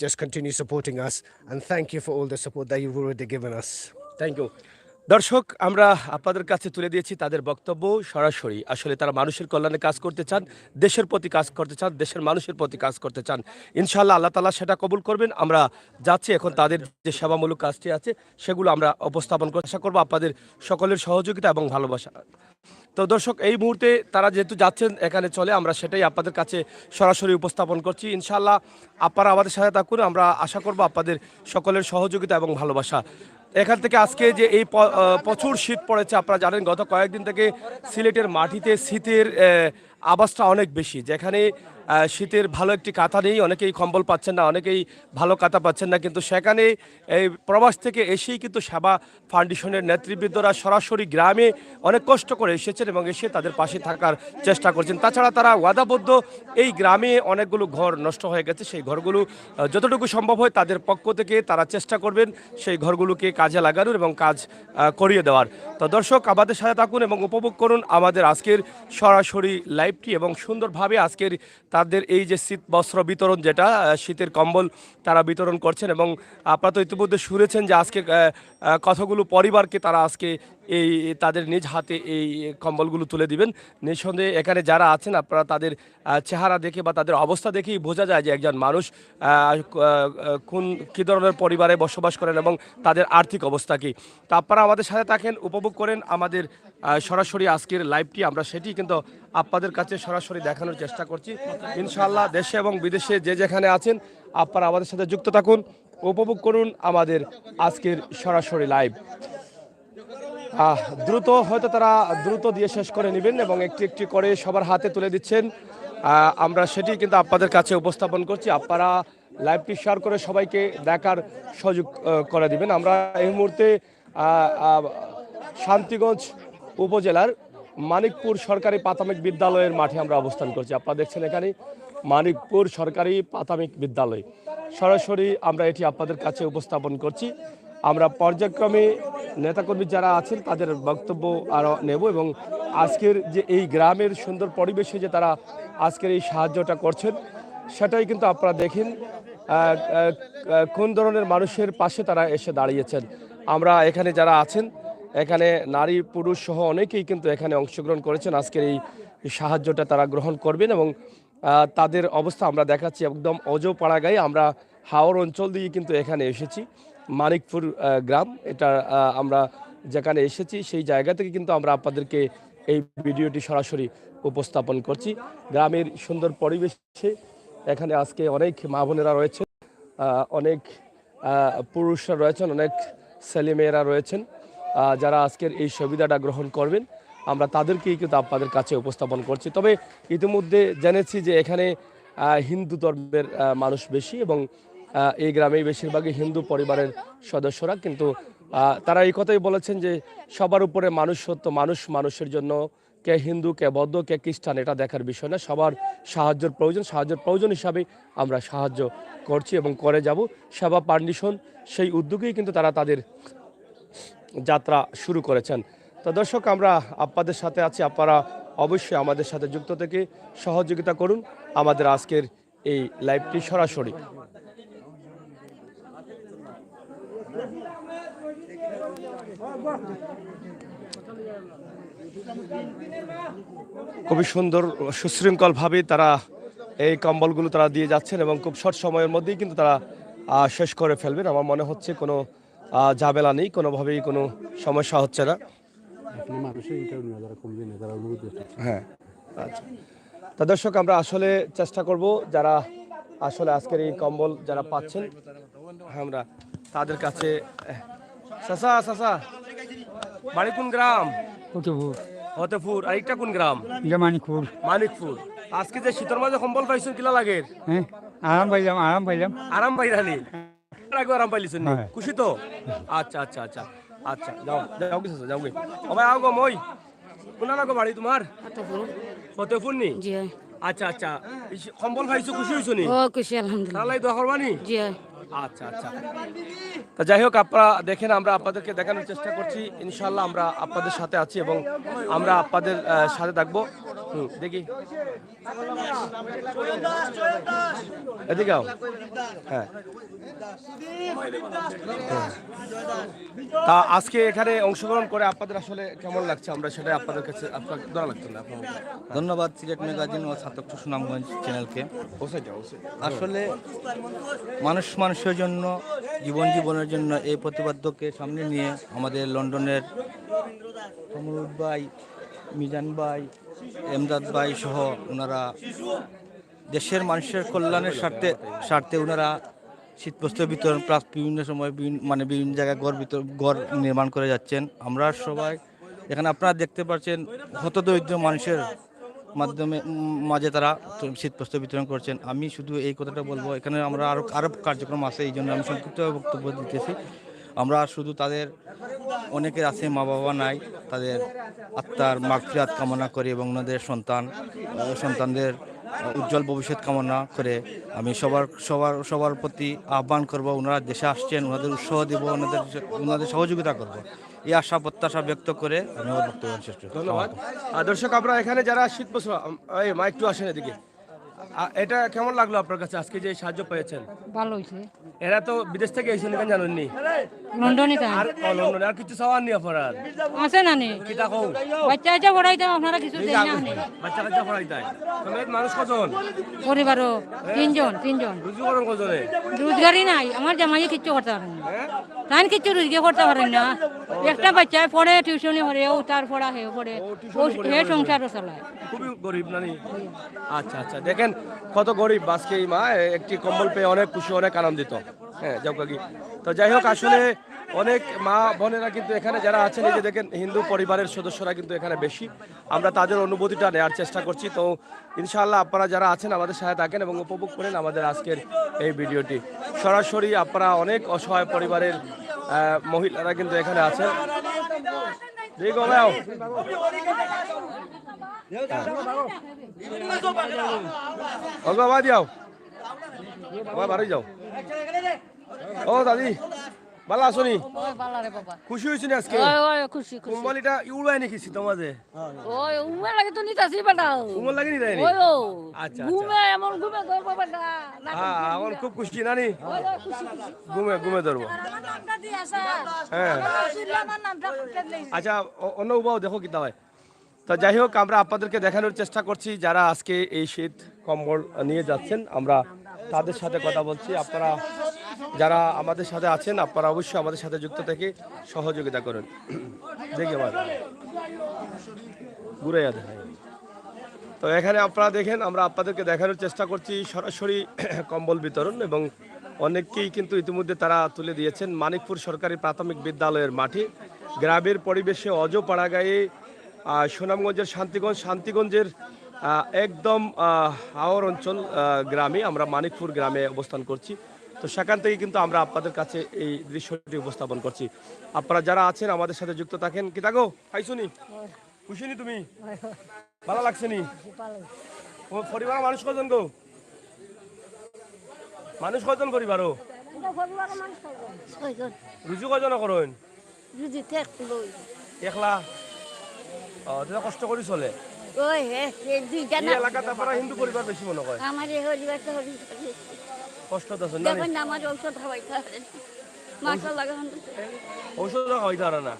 just continue supporting us and thank you for all the support that you've already given us. Thank you. দর্শক, আমরা আপনাদের কাছে তুলে দিয়েছি তাদের বক্তব্য সরাসরি। আসলে তারা মানুষের কল্যাণে কাজ করতে চান, দেশের প্রতি কাজ করতে চান, দেশের মানুষের প্রতি কাজ করতে চান। ইনশাআল্লাহ আল্লাহ তাআলা সেটা কবুল করবেন। আমরা যাচ্ছি এখন তাদের যে সেবামূলক কাজটি আছে সেগুলো আমরা উপস্থাপন করার চেষ্টা করবো আপনাদের সকলের সহযোগিতা এবং ভালোবাসা। তো দর্শক, এই মুহূর্তে তারা যেহেতু যাচ্ছেন এখানে চলে, আমরা সেটাই আপনাদের কাছে সরাসরি উপস্থাপন করছি। ইনশাআল্লাহ আপনারা আমাদের সাথে থাকুন, আমরা আশা করব আপনাদের সকলের সহযোগিতা এবং ভালোবাসা। এখান থেকে আজকে যে এই প্রচুর শীত পড়েছে, আপনারা জানেন গত কয়েকদিন থেকে সিলেটের মাটিতে শীতের আবাসটা অনেক বেশি, যেখানে শীতের ভালো একটি কাঁথা নেই, অনেকেই কম্বল পাচ্ছেন না, অনেকেই ভালো কাঁথা পাচ্ছেন না, কিন্তু সেখানে এই প্রবাস থেকে এসেই কিন্তু সেবা ফাউন্ডেশনের নেতৃবৃন্দরা সরাসরি গ্রামে অনেক কষ্ট করে এসেছেন এবং এসে তাদের পাশে থাকার চেষ্টা করছেন। তাছাড়া তারা ওয়াদাবদ্ধ, এই গ্রামে অনেকগুলো ঘর নষ্ট হয়ে গেছে, সেই ঘরগুলো যতটুকু সম্ভব হয় তাদের পক্ষ থেকে তারা চেষ্টা করবেন সেই ঘরগুলোকে কাজে লাগানোর এবং কাজ করিয়ে দেওয়ার। তো দর্শক, আমাদের সাথে থাকুন এবং উপভোগ করুন আমাদের আজকের সরাসরি লাইভটি এবং সুন্দরভাবে আজকের তাদের এই যে শীত বস্ত্র বিতরণ, যেটা শীতের কম্বল তারা বিতরণ করছেন। এবং আপনারা তো ইতিমধ্যে শুনেছেন যে আজকে কতগুলো পরিবারকে তারা আজকে এই তাদের নিজ হাতে এই কম্বলগুলো তুলে দিবেন। নিঃসন্দেহে এখানে যারা আছেন আপনারা তাদের চেহারা দেখে বা তাদের অবস্থা দেখেই বোঝা যায় যে একজন মানুষ কী ধরনের পরিবারে বসবাস করেন এবং তাদের আর্থিক অবস্থা কী। তো আপনারা আমাদের সাথে থাকেন, উপভোগ করেন আমাদের সরাসরি আজকের লাইভটি। আমরা সেটি কিন্তু আপনাদের কাছে সরাসরি দেখানোর চেষ্টা করছি। ইনশাআল্লাহ দেশে এবং বিদেশে যে যেখানে আছেন আপনারা আমাদের সাথে যুক্ত থাকুন, উপভোগ করুন আমাদের আজকের সরাসরি লাইভ। দ্রুত হয়তো তারা দ্রুত দিয়ে শেষ করে নেবেন এবং একটি একটি করে সবার হাতে তুলে দিচ্ছেন। আমরা সেটি কিন্তু আপনাদের কাছে উপস্থাপন করছি। আপনারা লাইভটি শেয়ার করে সবাইকে দেখার সুযোগ করে দিবেন। আমরা এই মুহূর্তে শান্তিগঞ্জ উপজেলার মানিকপুর সরকারি প্রাথমিক বিদ্যালয়ের মাঠে আমরা অবস্থান করছি। আপনারা দেখছেন এখানে মানিকপুর সরকারি প্রাথমিক বিদ্যালয়। সরাসরি আমরা এটি আপনাদের কাছে উপস্থাপন করছি। আমরা পর্যায়ক্রমে নেতাকর্মী যারা আছেন তাদের বক্তব্য আরও নেব এবং আজকের যে এই গ্রামের সুন্দর পরিবেশে যে তারা আজকের এই সাহায্যটা করছেন সেটাই কিন্তু আপনারা দেখেন কোন ধরনের মানুষের পাশে তারা এসে দাঁড়িয়েছেন। আমরা এখানে যারা আছেন, এখানে নারী পুরুষ সহ অনেকেই কিন্তু এখানে অংশগ্রহণ করেছেন, আজকের এই সাহায্যটা তারা গ্রহণ করবেন এবং তাদের অবস্থা আমরা দেখাচ্ছি একদম অজপাড়া গায়ে। আমরা হাওর অঞ্চল দিয়ে কিন্তু এখানে এসেছি, মানিকপুর গ্রাম এটা আমরা যেখানে এসেছি সেই জায়গা থেকে কিন্তু আমরা আপনাদেরকে এই ভিডিওটি সরাসরি উপস্থাপন করছি। গ্রামের সুন্দর পরিবেশে এখানে আজকে অনেক মা বোনেরা রয়েছেন, অনেক পুরুষরা রয়েছেন, অনেক ছেলেমেয়েরা রয়েছেন যারা আজকের এই সুবিধাটা গ্রহণ করবেন। আমরা তাদেরকেই কিন্তু আপনাদের কাছে উপস্থাপন করছি। তবে ইতিমধ্যে জেনেছি যে এখানে হিন্দু ধর্মের মানুষ বেশি এবং এই গ্রামে বেশিরভাগই হিন্দু পরিবারের সদস্যরা, কিন্তু তারা এই কথাই বলেছেন যে সবার উপরে মানুষ সত্য, মানুষ মানুষের জন্য, কে হিন্দু কে বৌদ্ধ কে খ্রিস্টান এটা দেখার বিষয় না, সবার সাহায্যের প্রয়োজন হিসাবে আমরা সাহায্য করছি এবং করে যাব। সেবা ফাউন্ডেশন সেই উদ্যোগেই কিন্তু তারা তাদের যাত্রা শুরু করেছেন। তো দর্শক, আমরা আপনাদের সাথে আছি, আপনারা অবশ্যই আমাদের সাথে যুক্ত থেকে সহযোগিতা করুন আমাদের আজকের এই লাইভটি সরাসরি। খুবই সুন্দর সুশৃঙ্খলভাবে তারা এই কম্বলগুলো তারা দিয়ে যাচ্ছেন এবং খুব শর্ট সময়ের মধ্যেই কিন্তু তারা শেষ করে ফেলবেন। আমার মনে হচ্ছে কোনো ঝামেলা নেই, কোনোভাবেই কোনো সমস্যা হচ্ছে না। হ্যাঁ, আচ্ছা। তা দর্শক, আমরা আসলে চেষ্টা করব যারা আসলে আজকের এই কম্বল যারা পাচ্ছেন আমরা তাদের কাছে চাচা চাচা বাড়ি কোন গ্রাম? ফতেপুর। আর একটা কোন গ্রাম? মানিকপুর। মানিকপুর। আজকে যে শীতের মাঝে কম্বল পাইছেন কিলা লাগে? হ্যাঁ, আরাম পাইলাম। আরাম পাইরানি? আগে আরাম পাইলিছেন নি? হ্যাঁ। খুশি তো? আচ্ছা আচ্ছা আচ্ছা আচ্ছা, যাও যাও কি চাচা, যাও গে। ও ভাই আও গো মই। কোনা লাগো বাড়ি তোমার? ফতেপুর নি? জি আচ্ছা আচ্ছা, কম্বল পাইছো, খুশি হইছো নি? ও খুশি আলহামদুলিল্লাহ। তাহলে দোয়া করবানি? জি আচ্ছা আচ্ছা। তা যাই হোক, আপনারা দেখেন, আমরা আপনাদেরকে দেখানোর চেষ্টা করছি। ইনশাল্লাহ আমরা আপনাদের সাথে আছি এবং আমরা আপনাদের সাথে থাকবো। দেখি এদিকে আও। হ্যাঁ, তা আজকে এখানে অংশগ্রহণ করে আপনাদের আসলে কেমন লাগছে, আমরা সেটাই আপনাদের কাছে আপনার ধরা লাগতো না আপনার মধ্যে। ধন্যবাদ সিলেট ম্যাগাজিন ও ছাত্র সুনামগঞ্জ চ্যানেলকে। আসলে মানুষ মানুষের জন্য, জীবনের জন্য এই প্রতিবাদ্যকে সামনে নিয়ে আমাদের লন্ডনের কমরুদ ভাই, মিজান ভাই, এমদাদ ভাই সহ ওনারা দেশের মানুষের কল্যাণের স্বার্থে ওনারা শীতবস্ত্র বিতরণ প্লাস বিভিন্ন সময় বিভিন্ন জায়গায় ঘর নির্মাণ করে যাচ্ছেন। আমরা সবাই এখানে আপনারা দেখতে পাচ্ছেন হতদরিদ্র মানুষের মাঝে তারা শীতবস্ত্র বিতরণ করছেন। আমি শুধু এই কথাটা বলবো, এখানে আমরা আরও কার্যক্রম আছে, এই জন্য আমি সংক্ষিপ্ত বক্তব্য দিতেছি। আমরা শুধু তাদের, অনেকের আছে মা বাবা নাই, তাদের আত্মার মাগফিরাত কামনা করি এবং ওনাদের সন্তানদের উজ্জ্বল ভবিষ্যৎ কামনা করে আমি সবার প্রতি আহ্বান করব, ওনারা দেশে আসছেন, ওনাদের উৎসাহ দেব, ওনাদের সহযোগিতা করব, এই আশা প্রত্যাশা ব্যক্ত করে আমি আমার বক্তব্য শেষ করছি। ধন্যবাদ। দর্শক, আপনারা এখানে যারা শীতবস্ত্র, এই মা একটু আসেন এদিকে। এটা কেমন লাগলো আপনার কাছে আজকে যে সাহায্য পেয়েছেন? ভালো হয়েছে। এরা তো বিদেশ থেকে এসেছেন, কেন জানেননি? লন্ডনে তাই আর লন্ডনে আর কিছু চাওয়ার নি আপনার? আছে না নে কি তা কও? বাচ্চা পড়াই দাও, আপনারা কিছু দেন না নে। বাচ্চা কাচ্চা পড়াই দেয়? তুমি মানুষ কজন? পরিবারও তিনজন। রুজু করেন কজনে? রোজগারই নাই, আমার জামাই কিচ্ছু করতে পারেন না, তাই কিচ্ছু রোজগার করতে পারেন না। একটা বাচ্চা পড়ে, টিউশনে পড়ে, ও তার পড়া হে পড়ে, হে সংসারও চালায়। খুবই গরিব নানি। আচ্ছা আচ্ছা, দেখেন কত গরিব। আজকে এই মা একটি কম্বল পেয়ে অনেক খুশি, অনেক আনন্দিত। হ্যাঁ, যাও কাকি। তো যাই হোক, আসলে অনেক মা বোনেরা কিন্তু এখানে যারা আছেন, এই যে দেখেন হিন্দু পরিবারের সদস্যরা কিন্তু এখানে বেশি। আমরা তাদের অনুভূতিটা নেওয়ার চেষ্টা করছি। তো ইনশাআল্লাহ আপনারা যারা আছেন আমাদের সাথে থাকেন এবং উপভোগ করেন আমাদের আজকের এই ভিডিওটি। সরাসরি আপনারা অনেক অসহায় পরিবারের মহিলারা কিন্তু এখানে আছেন। দেখো ভাই, বাবা দিও, বাবা বাড়ি যাও। ও দাদি, ভালো আছো নি? খুশি হয়েছি না আজকে? খুশি কুম্বালিটা ইউড়াই নাকি শীতের মাঝে? ওই উমে লাগে তো নিতাছি বেটাও। উমর লাগেনি তাই? ওই আচ্ছা ঘুমে এমন ঘুমে ধরবো বেটা। হ্যাঁ, এখন খুব খুশি নানি, খুশি ঘুমে ধরবো। হ্যাঁ, আচ্ছা অন্য উপাও দেখো কি হয়। তো যাই হোক, আমরা আপনাদেরকে দেখানোর চেষ্টা করছি যারা আজকে এই শীত কম্বল নিয়ে যাচ্ছেন, আমরা তাদের সাথে কথা বলছি। আপনারা যারা আমাদের সাথে আছেন, আপনারা অবশ্যই আমাদের সাথে যুক্ত থেকে সহযোগিতা করুন। দেখি আমার ঘুরে দেখাই। তো এখানে আপনারা দেখেন, আমরা আপনাদেরকে দেখানোর চেষ্টা করছি সরাসরি কম্বল বিতরণ, এবং অনেককেই কিন্তু ইতিমধ্যে তারা তুলে দিয়েছেন। মানিকপুর সরকারি প্রাথমিক বিদ্যালয়ের মাঠে, গ্রামের পরিবেশে অজপাড়া গায়ে সুনামগঞ্জের শান্তিগঞ্জের একদম হাওর অঞ্চল গ্রামে, আমরা মানিকপুর গ্রামে অবস্থান করছি। তো সেখান থেকে কিন্তু আমরা আপনাদের কাছে এই দৃশ্যটি উপস্থাপন করছি। আপনারা যারা আছেন আমাদের সাথে যুক্ত থাকেন। কি থাকো খাইছুনি? খুশিনি তুমি? ভালো লাগছে নি? পরিবার মানুষ কজন গো? মানুষ কজন পরিবারও? রুজু কজন করেন? একলা? কষ্ট করে চলে এলাকাতে। আপনারা হিন্দু পরিবার বেশি মনে হয়? কষ্ট আছে না? ঔষধ খাওয়াই তারা না?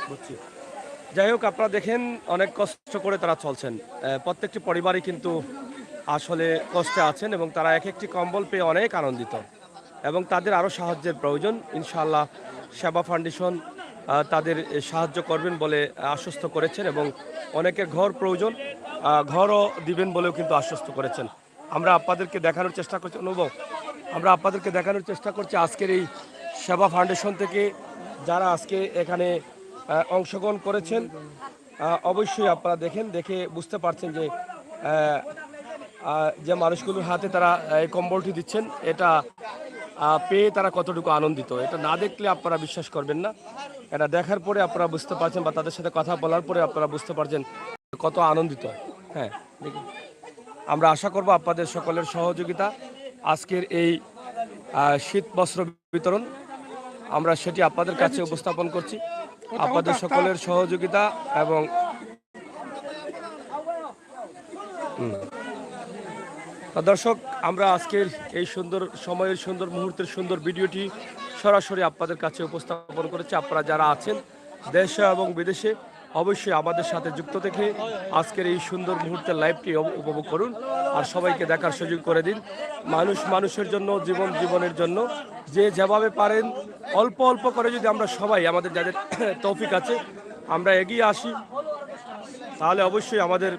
বুঝছি। যাই হোক, আপনারা দেখেন অনেক কষ্ট করে তারা চলছেন। প্রত্যেকটি পরিবারই কিন্তু আসলে কষ্টে আছেন এবং তারা এক একটি কম্বল পেয়ে অনেক আনন্দিত এবং তাদের আরও সাহায্যের প্রয়োজন। ইনশাআল্লাহ সেবা ফাউন্ডেশন তাদের সাহায্য করবেন বলে আশ্বস্ত করেছেন এবং অনেকের ঘর প্রয়োজন, ঘরও দিবেন বলেও কিন্তু আশ্বস্ত করেছেন। আমরা আপনাদেরকে দেখানোর চেষ্টা করছি অনুভব, আমরা আপনাদেরকে দেখানোর চেষ্টা করছি আজকের এই সেবা ফাউন্ডেশন থেকে যারা আজকে এখানে অংশগ্রহণ করেছেন। অবশ্যই আপনারা দেখে বুঝতে পারছেন যে যে মানুষগুলোর হাতে তারা এই কম্বলটি দিচ্ছেন, এটা পেয়ে তারা কতটুকু আনন্দিত। এটা না দেখলে আপনারা বিশ্বাস করবেন না, এটা দেখার পরে আপনারা বুঝতে পারছেন বা তাদের সাথে কথা বলার পরে আপনারা বুঝতে পারছেন কত আনন্দিত। হ্যাঁ, দেখুন, আমরা আশা করব আপনাদের সকলের সহযোগিতা আজকের এই শীত বস্ত্র বিতরণ আমরা সেটি আপনাদের কাছে উপস্থাপন করছি। আপনাদের সকলের সহযোগিতা এবং দর্শক, আমরা আজকের এই সুন্দর সময়ের সুন্দর মুহূর্তের সুন্দর ভিডিওটি সরাসরি আপনাদের কাছে উপস্থাপন করেছি। আপনারা যারা আছেন দেশে এবং বিদেশে অবশ্যই আমাদের সাথে যুক্ত থেকে আজকের এই সুন্দর মুহূর্তের লাইভটি উপভোগ করুন আর সবাইকে দেখার সুযোগ করে দিন। মানুষ মানুষের জন্য, জীবন জীবনের জন্য, যে যেভাবে পারেন অল্প অল্প করে যদি আমরা সবাই আমাদের যাদের তৌফিক আছে আমরা এগিয়ে আসি, তাহলে অবশ্যই আমাদের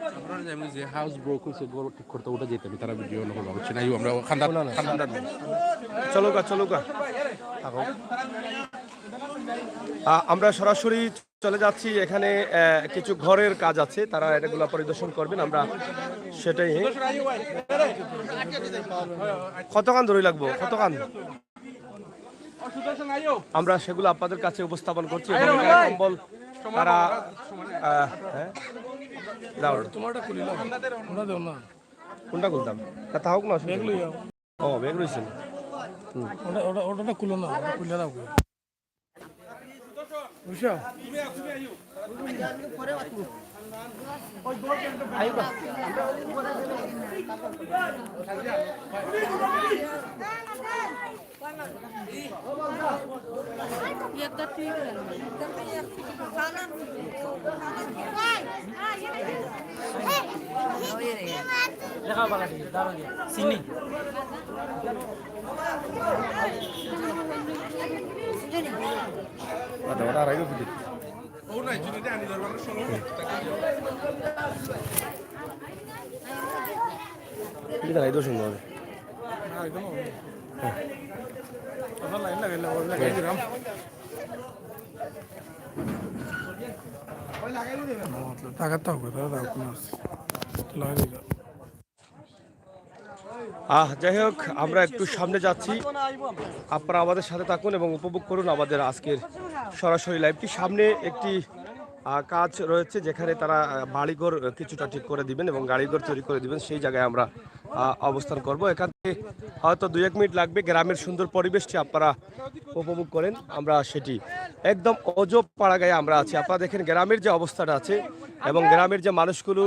যে হাউস ব্রোক হয়েছে ঠিক করতে ওটা যেতে হবে, তারা ভিডিও হচ্ছে না, আমরা চলুকা আমরা সরাসরি চলে যাচ্ছি। এখানে কিছু ঘরের কাজ আছে, তারা এগুলো পরিদর্শন করবেন। আমরা সেটাই কতক্ষণ ধরে লাগবো, কতক্ষণ আমরা সেগুলো আপনাদের কাছে উপস্থাপন করছি। এবং এখানে কম্বল তারা কোনটা খুলতাম তা হোক না, ও বেগ রয়েছেন ওটা খুলো না, খুলে দাও বুঝছো। ಇದು ಸುಂದರ টাকাটা হবে দাদা লাগাই যাই হোক, আমরা একটু সামনে যাচ্ছি, আপনারা আমাদের সাথে থাকুন এবং উপভোগ করুন আমাদের আজকের সরাসরি লাইভটি। সামনে একটি কাজ রয়েছে যেখানে তারা বাড়িঘর কিছুটা ঠিক করে দিবেন এবং গাড়িঘর তৈরি করে দিবেন, সেই জায়গায় আমরা অবস্থান করব। এখান থেকে হয়তো 2-1 মিনিট লাগবে। গ্রামের সুন্দর পরিবেশটি আপনারা উপভোগ করেন। আমরা সেটি একদম অজব পাড়া গায়ে আমরা আছি। আপনারা দেখেন গ্রামের যে অবস্থাটা আছে এবং গ্রামের যে মানুষগুলো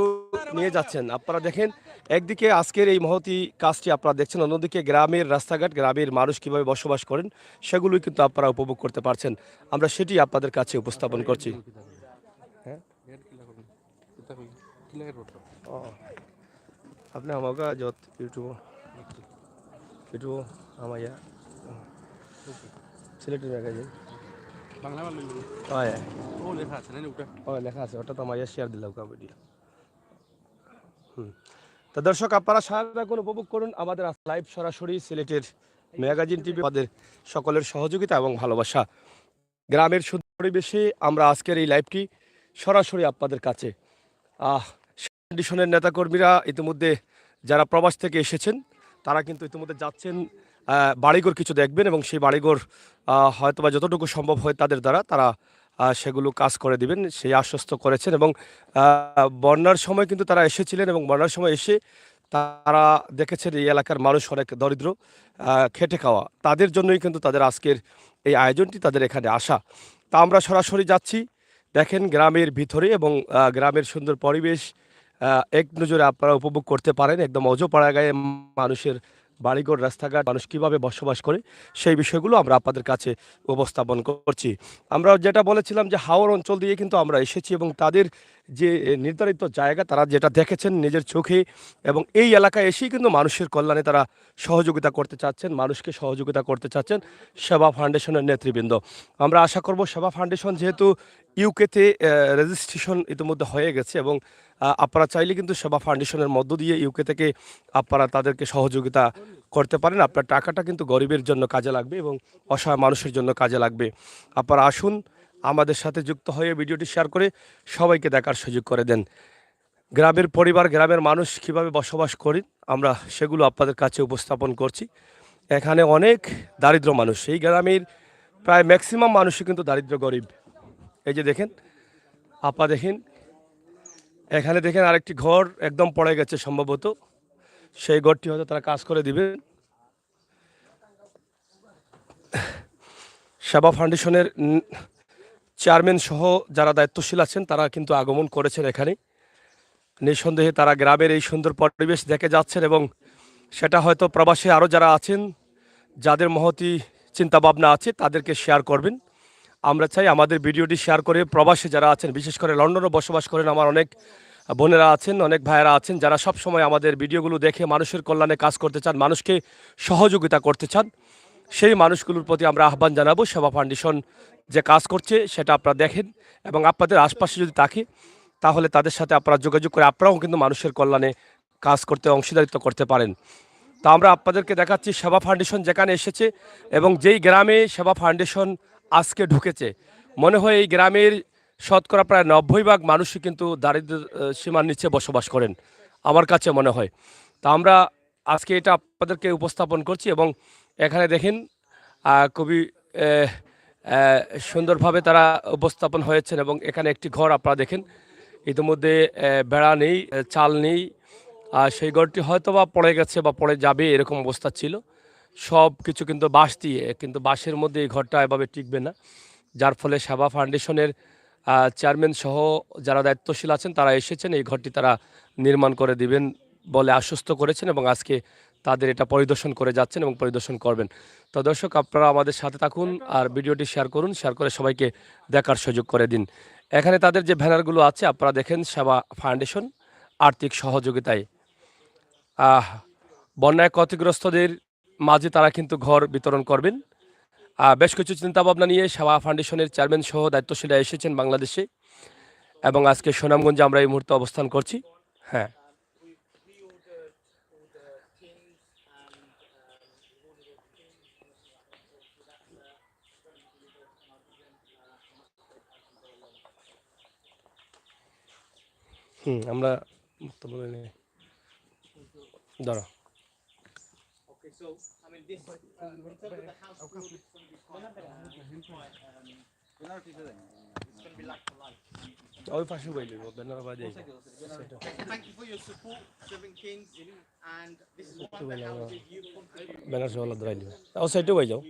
নিয়ে যাচ্ছেন, আপনারা দেখেন একদিকে আজকের এই মহতি কাজটি আপনারা দেখছেন, অন্যদিকে গ্রামের রাস্তাঘাট, গ্রামের মানুষ কীভাবে বসবাস করেন সেগুলোই কিন্তু আপনারা উপভোগ করতে পারছেন। আমরা সেটি আপনাদের কাছে উপস্থাপন করছি। আপনি আমাকে যত ইউটিউব আমার সিলেটের ম্যাগাজিন লেখা আছে, ওটা তো আমার শেয়ার দিলাম ভিডিও। তো দর্শক, আপনারা সারাক্ষণ উপভোগ করুন আমাদের লাইভ সরাসরি সিলেটের ম্যাগাজিন টিভি। আমাদের সকলের সহযোগিতা এবং ভালোবাসা, গ্রামের সুন্দর পরিবেশে আমরা আজকের এই লাইভটি সরাসরি আপনাদের কাছে। ফাউন্ডেশনের নেতাকর্মীরা ইতিমধ্যে যারা প্রবাস থেকে এসেছেন তারা কিন্তু ইতিমধ্যে যাচ্ছেন বাড়িঘর কিছু দেখবেন এবং সেই বাড়িঘর হয়তোবা যতটুকু সম্ভব হয় তাদের দ্বারা তারা সেগুলো কাজ করে দিবেন, সেই আশ্বস্ত করেছেন। এবং বন্যার সময় কিন্তু তারা এসেছিলেন এবং বন্যার সময় এসে তারা দেখেছেন এই এলাকার মানুষ অনেক দরিদ্র, খেটে খাওয়া, তাদের জন্যই কিন্তু তাদের আজকের এই আয়োজনটি, তাদের এখানে আসা। তা আমরা সরাসরি যাচ্ছি, দেখেন গ্রামের ভিতরে এবং গ্রামের সুন্দর পরিবেশ এক নজরে আপনারা উপভোগ করতে পারেন। একদম অজপাড়া গায়ে মানুষের বাড়িঘর, রাস্তাঘাট, মানুষ কীভাবে বসবাস করে সেই বিষয়গুলো আমরা আপনাদের কাছে উপস্থাপন করছি। আমরা যেটা বলেছিলাম যে হাওর অঞ্চল দিয়ে কিন্তু আমরা এসেছি এবং তাদের যে নির্ধারিত জায়গা তারা যেটা দেখেছেন নিজের চোখে, এবং এই এলাকায় এসেই কিন্তু মানুষের কল্যাণে তারা সহযোগিতা করতে চাচ্ছেন, মানুষকে সহযোগিতা করতে চাচ্ছেন সেবা ফাউন্ডেশনের নেতৃবৃন্দ। আমরা আশা করব সেবা ফাউন্ডেশন যেহেতু ইউকেতে রেজিস্ট্রেশন ইতিমধ্যে হয়ে গেছে এবং আপনারা চাইলে কিন্তু সেবা ফাউন্ডেশনের মধ্য দিয়ে ইউকে থেকে আপনারা তাদেরকে সহযোগিতা করতে পারেন। আপনার টাকাটা কিন্তু গরিবের জন্য কাজে লাগবে এবং অসহায় মানুষের জন্য কাজে লাগবে। আপনারা আসুন, আমাদের সাথে যুক্ত হয়ে ভিডিওটি শেয়ার করে সবাইকে দেখার সুযোগ করে দেন। গ্রামের পরিবার, গ্রামের মানুষ কীভাবে বসবাস করি আমরা সেগুলো আপনাদের কাছে উপস্থাপন করছি। এখানে অনেক দারিদ্র মানুষ, এই গ্রামের প্রায় ম্যাক্সিমাম মানুষই কিন্তু দারিদ্র গরিব। এই যে দেখেন, আপা দেখেন, এখানে দেখেন আরেকটি ঘর একদম পড়ে গেছে, সম্ভবত সেই ঘরটি হয়তো তারা কাজ করে দিবে। সেবা ফাউন্ডেশনের চেয়ারম্যান সহ যারা দায়িত্বশীল আছেন তারা কিন্তু আগমন করেছেন এখানে। নিঃসন্দেহে তারা গ্রামের এই সুন্দর পরিবেশ দেখে যাচ্ছেন এবং সেটা হয়তো প্রবাসী আরও যারা আছেন, যাদের মহতি চিন্তাভাবনা আছে, তাদেরকে শেয়ার করবেন। আমরা চাই আমাদের ভিডিওটি শেয়ার করে প্রবাসী যারা আছেন, বিশেষ করে লন্ডনে বসবাস করেন আমার অনেক বোনেরা আছেন, অনেক ভাইয়েরা আছেন, যারা সব সময় আমাদের ভিডিওগুলো দেখে মানুষের কল্যাণে কাজ করতে চান, মানুষকে সহযোগিতা করতে চান, সেই মানুষগুলোর প্রতি আমরা আহ্বান জানাবো। সেবা ফাউন্ডেশন যে কাজ করছে সেটা আপনারা দেখেন এবং আপনাদের আশপাশে যদি থাকে তাহলে তাদের সাথে আপনারা যোগাযোগ করে আপনারাও কিন্তু মানুষের কল্যাণে কাজ করতে, অংশীদারিত্ব করতে পারেন। তা আমরা আপনাদেরকে দেখাচ্ছি সেবা ফাউন্ডেশন যেখানে এসেছে এবং যেই গ্রামে সেবা ফাউন্ডেশন আজকে ঢুকেছে, মনে হয় এই গ্রামের শতকরা প্রায় 90% মানুষই কিন্তু দারিদ্র সীমার নিচে বসবাস করেন, আমার কাছে মনে হয়। তা আমরা আজকে এটা আপনাদেরকে উপস্থাপন করছি এবং এখানে দেখেন খুবই সুন্দরভাবে তারা উপস্থাপন হয়েছেন এবং এখানে একটি ঘর আপনারা দেখেন, ইতিমধ্যে বেড়া নেই, চাল নেই, সেই ঘরটি হয়তো বা পড়ে গেছে বা পড়ে যাবে এরকম অবস্থা ছিল। সব কিছু কিন্তু বাঁশ দিয়ে, কিন্তু বাঁশের মধ্যে এই ঘরটা এভাবে টিকবে না, যার ফলে সেবা ফাউন্ডেশনের চেয়ারম্যান সহ যারা দায়িত্বশীল আছেন তারা এসেছেন, এই ঘরটি তারা নির্মাণ করে দিবেন বলে আশ্বস্ত করেছেন এবং আজকে তাদের এটা পরিদর্শন করে যাচ্ছেন এবং পরিদর্শন করবেন। তো দর্শক, আপনারা আমাদের সাথে থাকুন আর ভিডিওটি শেয়ার করুন, শেয়ার করে সবাইকে দেখার সুযোগ করে দিন। এখানে তাদের যে ব্যানারগুলো আছে আপনারা দেখেন, সেবা ফাউন্ডেশন আর্থিক সহযোগিতায় বন্যায় ক্ষতিগ্রস্তদের মাঝে তারা কিন্তু ঘর বিতরণ করবেন। বেশ কিছু চিন্তাভাবনা নিয়ে সেবা ফাউন্ডেশনের চেয়ারম্যান সহ দায়িত্বশীলরা এসেছেন বাংলাদেশে এবং আজকে সুনামগঞ্জে আমরা এই মুহূর্তে অবস্থান করছি। হ্যাঁ, আমরা দাঁড়া ওই পাশে বইলে ব্যানার বাজে ব্যানার সহ দাঁড়াইলি ও সাইডে বই যাও।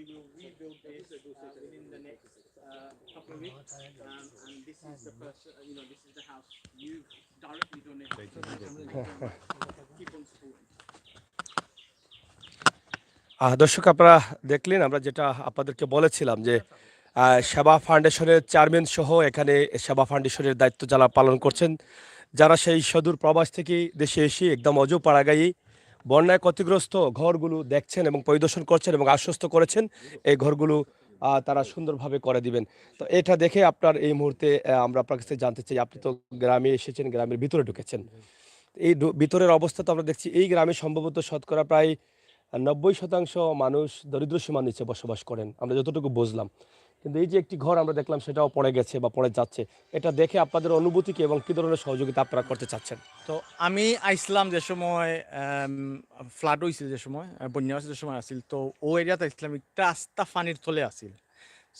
দর্শক, আপনারা দেখলেন আমরা যেটা আপনাদেরকে বলেছিলাম যে সেবা ফাউন্ডেশনের চেয়ারম্যান সহ এখানে সেবা ফাউন্ডেশনের দায়িত্ব যারা পালন করছেন, যারা সেই সুদূর প্রবাস থেকে দেশে এসে একদম অজপাড়াগাঁয়ে বন্যায় ক্ষতিগ্রস্ত ঘরগুলো দেখছেন এবং পরিদর্শন করছেন এবং আশ্বস্ত করেছেন এই ঘরগুলো তারা সুন্দরভাবে করে দিবেন। তো এটা দেখে আপনার এই মুহূর্তে আমরা আপনার কাছে জানতে চাই, আপনি তো গ্রামে এসেছেন, গ্রামের ভিতরে ঢুকেছেন, এই ভিতরের অবস্থা তো আমরা দেখছি এই গ্রামে সম্ভবত শতকরা প্রায় 90% মানুষ দরিদ্র সীমার নিচে বসবাস করেন, আমরা যতটুকু বুঝলাম। কিন্তু এই যে একটি ঘর আমরা দেখলাম সেটাও পড়ে গেছে বা পড়ে যাচ্ছে, এটা দেখে আপনাদের অনুভূতি কি এবং কী ধরনের সহযোগিতা আপনারা করতে চাচ্ছেন? তো আমি আইসলাম যে সময় ফ্লাড হয়েছিল, যে সময় বন্যা হয়েছিল, যে সময় আসিল, তো ও এরিয়াতে আসলাম একটা আস্তা পানির তলে আসিল।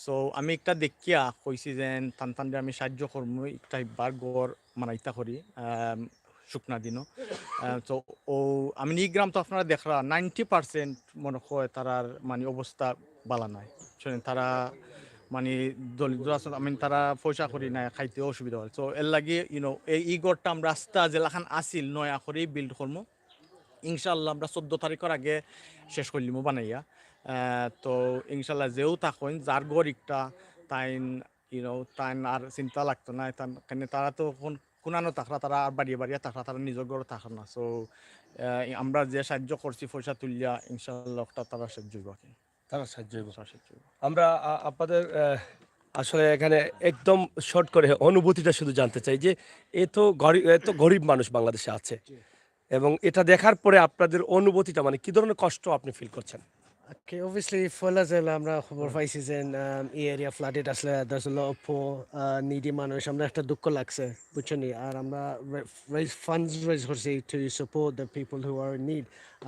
সো আমি একটা দেখিয়া কইছি যে টান দিয়ে আমি সাহায্য করবো, একটা বার গড় মানাইতা করি শুকনা দিনও। তো ও আমি নি গ্রাম তো আপনারা দেখরা 90% মনে হয় তারার মানে অবস্থা বালা নাই, তারা মানে দরিদ্র আছে, আমি তারা পয়সা করি না, খাইতে অসুবিধা হয়। তো এর লাগে এই গড়টা আমরা রাস্তা যেলাখান আসিল নয়া করে বিল্ড করবো ইনশাল্লাহ, আমরা 14 তারিখের আগে শেষ করলিমো বানাইয়া। তো ইনশাল্লাহ যেও থাকেন যার গড় একটা তাইন তাইন আর চিন্তা লাগতো না, তারা তো কোনানো থাকরা, তারা আর বাড়িয়ে বাড়িয়ে থাকরা, তারা নিজের গড়ে থাকা না। সো আমরা যে সাহায্য করছি পয়সা তুলিয়া ইনশাল্লাহ তারা সাহায্য হইব, তারা সাহায্য হইব। আমরা আপনাদের আসলে এখানে একদম শর্ট করে অনুভূতিটা শুধু জানতে চাই যে এত গরিব মানুষ বাংলাদেশে আছে এবং এটা দেখার পরে আপনাদের অনুভূতিটা মানে কি ধরনের কষ্ট আপনি ফিল করছেন? Okay, obviously, full as আমরা খবর পাইছি যে এই এরিয়া ফ্লাডেড আসলে there's a lot of poor, needy মানুষ। আমরা একটা দুঃখ লাগছে বুঝছেন, আর আমরা raise funds raise করছি to support the people who are in need।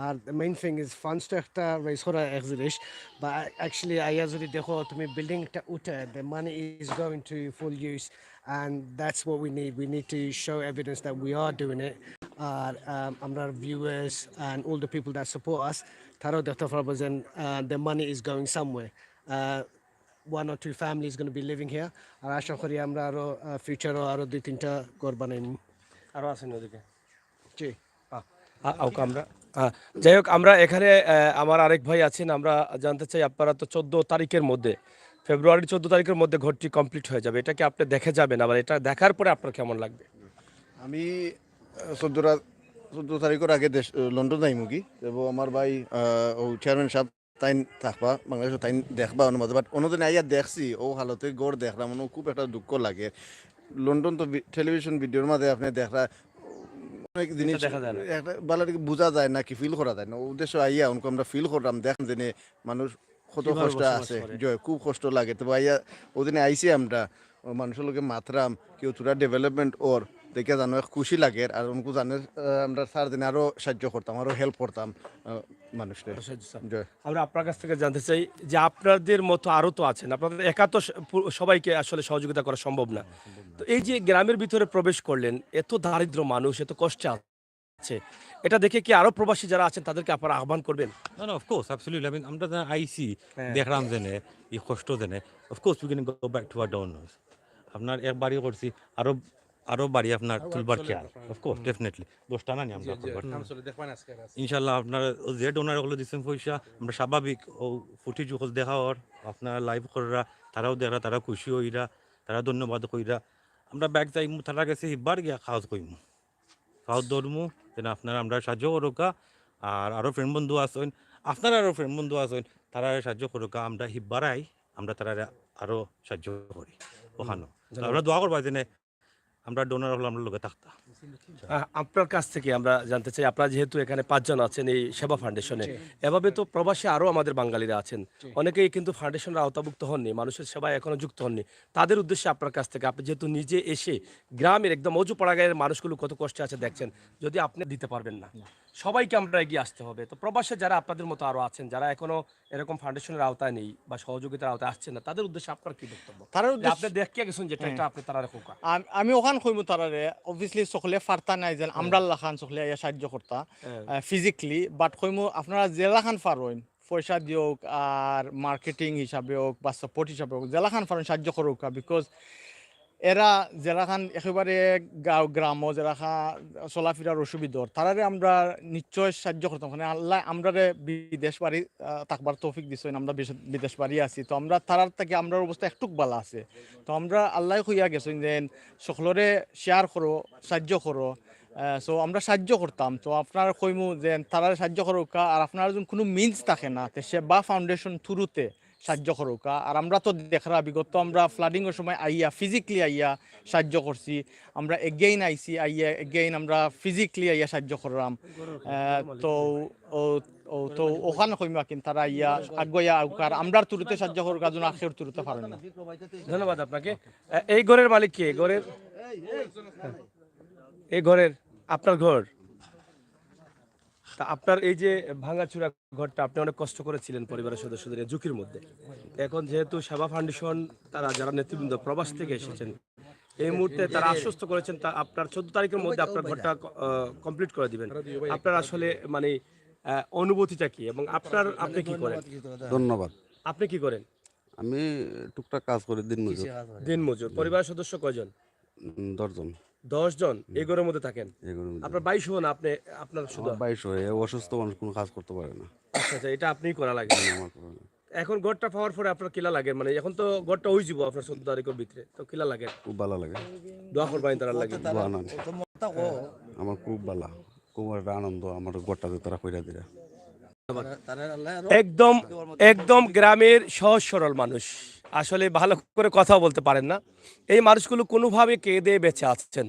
R the main thing is funds তো একটা raise করা এক জিনিস, but actually আইয়া যদি দেখো তুমি বিল্ডিংটা উঠে the money is going to full use, and that's what we need. We need to show evidence that we are doing it, আর আমরা viewers and all the people that support us তারাও দেখতে পারবো যে the money is going somewhere. One or two families going to be living here, আর আশা করি আমরা আরো ফিউচারও আরো 2-3টা ঘর বানাইনি। আরো আছেন ওদিকে? জি, আমরা যাই হোক, আমরা এখানে আমার আরেক ভাই আছেন, আমরা জানতে চাই আপনারা তো 14 তারিখের মধ্যে, ফেব্রুয়ারির 14 তারিখের মধ্যে ঘরটি কমপ্লিট হয়ে যাবে, এটা কি আপনি দেখে যাবেন? আবার এটা দেখার পরে আপনার কেমন লাগবে? আমি 14 তারিখের আগে লন্ডন যাইমু কি, এবং আমার ভাই ও চেয়ারম্যান সাহেব তাই থাকবা বাংলাদেশ, তাই দেখবা অনুমতি, বাট অন্যদিন আইয়া দেখছি ও হালতে গড় দেখলাম, মানে খুব একটা দুঃখ লাগে। লন্ডন তো টেলিভিশন ভিডিওর মাঝে আপনি দেখরা অনেক জিনিস দেখা যায় না, একটা ভালো বোঝা যায় না, কি ফিল করা যায় না। উদ্দেশ্য আইয়া উনকো আমরা ফিল করলাম, দেখেন যে মানুষ কত কিভাবে কষ্ট বসবাস আছে, করে। খুব কষ্ট লাগে। তো আইয়া ওদিনে আইসি আমরা মানুষের লোকে মাত্রাম কেউ তোরা ডেভেলপমেন্ট ওর দেখে জানো খুশি লাগে, আর উনকু জানে আমরা সার দিনে আরো সাহায্য করতাম, আরো হেল্প করতাম মানুষকে। জয়। আমরা আপনার কাছ থেকে জানতে চাই যে আপনাদের মতো আরো তো আছেন, আপনাদের একা তো সবাইকে আসলে সহযোগিতা করা সম্ভব না। তো এই যে গ্রামের ভিতরে প্রবেশ করলেন, এত দারিদ্র মানুষ এত কষ্টে আছে, এটা দেখে কি আরো প্রবাসী যারা আছেন তাদেরকে আপনারা আহ্বান করবেন? No, no, of course, absolutely. I mean, আমরা যারা আইসি হ্যাঁ। দেখলাম জেনে এই কষ্ট জেনে, of course we can go back to our donors. আপনার এক বাড়ি করছি, আরো বাড়ি আপনার তুলবার খেয়াল, of course, definitely 10টা না আমরা করবার। ইনশাআল্লাহ আপনার যে ডোনার গুলো দিচ্ছেন পয়সা, আমরা স্বাভাবিক ও ফুটেজ যখন দেখা ওর আপনার লাইভ করা, তারাও দেখা, তারা খুশি হইরা, তারা ধন্যবাদ কইরা, আমরা ব্যাগ যাইমু, তারা গেছে হিবার গিয়া খাওয়াজ কইমু, খাওয়াজ ধরমু, যেন আপনারা আমরা সাহায্য করুকা। আর আরও ফ্রেন্ড বন্ধু আসেন, আপনার আরও ফ্রেন্ড বন্ধু আসেন, তারা সাহায্য করুকা, আমরা হিবারাই, আমরা তারা আরও সাহায্য করি ওখানো। আমরা দোয়া করবা যেন আমরা ডোনার হলে আমরা লোকে থাকতাম। আপনার কাছ থেকে আমরা জানতে চাই, আপনারা যেহেতু এখানে 5 জন আছেন এই সেবা ফাউন্ডেশনে, এভাবে তো প্রবাসী আরো আমাদের বাঙালিরা আছেন, অনেকেই কিন্তু ফাউন্ডেশনের আওতাভুক্ত হননি, মানুষের সেবায় এখনো যুক্ত হননি। তাদের উদ্দেশ্যে আপনার কাছ থেকে, আপনি যেহেতু নিজে এসে গ্রামের একদম অজুপাড়া গায়ের মানুষগুলো কত কষ্টে আছে দেখছেন, যদি আপনি দিতে পারবেন না, সবাইকে আমরা এগিয়ে আসতে হবে। তো প্রবাসে যারা আপনাদের মতো আরো আছেন, যারা এখনো এরকম ফাউন্ডেশনের আওতায় নেই বা সহযোগিতার আওতায় আসছেন না, তাদের উদ্দেশ্যে আপনার কি বক্তব্য? তার যে আপনি দেখিয়ে গেছেন যেটা, এটা আপনি তারা রাখুক। আমি ওখান কইমু তারারে অবভিয়াসলি সকলে ফারতা নাই যেন আমরা লাখান সকলে আইয়া সাহায্য করতা ফিজিক্যালি, বাট কইমু আপনারা জেলাখান ফারইন পয়সা দিওক আর মার্কেটিং হিসাবে হোক বা সাপোর্ট হিসাবে হোক, জেলাখান ফারইন সাহায্য করুক, বিকজ এরা জেলাখান একেবারে গ্রামও জেলাখা চলাফেরার অসুবিধার, তারারে আমরা নিশ্চয় সাহায্য করতাম। মানে আল্লাহ আমরারে বিদেশ বাড়ি থাকবার তৌফিক দিচ্ছেন, আমরা বিদেশ বাড়ি আছি, তো আমরা তারার থেকে আমরা অবস্থা একটুক বালা আছে, তো আমরা আল্লাহ হইয়া গেছেন যে সকলরে শেয়ার করো, সাহায্য করো, সো আমরা সাহায্য করতাম। তো আপনার কইমু যে তারা সাহায্য করুকা, আর আপনার যখন কোনো মিনস থাকে না, তো সেবা ফাউন্ডেশন থ্রুতে সাহায্য করুকা। আর আমরা তো দেখরা বিগত আমরা ফ্লাডিংয়ের সময় আইয়া ফিজিক্যালি আইয়া সাহায্য করছি, আমরা এগেইন আইসি আইয়া এগেইন আমরা ফিজিক্যালি আইয়া সাহায্য করলাম। তো তো ওখানে কইমা কিন্তু তারা ইয়া আগুয়া আউকার আমরা তুরুতে সাহায্য করুকা, যেন আখের তুরুতে পারেন না। ধন্যবাদ আপনাকে। এই ঘরের মালিক কে? এই ঘরের আপনার ঘর? তা আপনার এই যে ভাঙাচুরা ঘরটা আপনি অনেক কষ্ট করেছিলেন পরিবারের সদস্যদের ঝুঁকির মধ্যে, এখন যেহেতু সেবা ফাউন্ডেশন তারা যারা নেতৃবৃন্দ প্রবাস থেকে এসেছেন, এই মুহূর্তে তারা আশ্বস্ত করেছেন তা আপনার 14 তারিখের মধ্যে আপনার ঘরটা কমপ্লিট করে দিবেন, আপনার আসলে মানে অনুভূতিটা কি এবং আপনি কি করেন? ধন্যবাদ। আপনি কি করেন? আমি টুকটাক কাজ করি দিনমজুর। দিনমজুর। পরিবারের সদস্য কয়জন? 10 জন। 10 জন এই ঘরের মধ্যে থাকেন? আপনার 22 হন, আপনার শুধু 22 হয়ে অসুস্থ মানুষ কোনো কাজ করতে পারে না। আচ্ছা আচ্ছা, এটা আপনিই করা লাগে। এখন ঘরটা পাওয়ার পরে আপনার কিলা লাগে? মানে এখন তো ঘরটা হয়ে যাব আপনার 14 তারিখের ভিতরে, তো কিলা লাগে? খুব ভালো লাগে। দোয়া করবেন তারা লাগে। আমার খুব ভালো, খুব একটা আনন্দ আমার ঘরটাতে তারা কইরা দিরা। একদম একদম গ্রামের সহজ সরল মানুষ, আসলে ভালো করে কথা বলতে পারেন না। এই মানুষগুলো কোনোভাবে কেঁদে বেঁচে আছেন।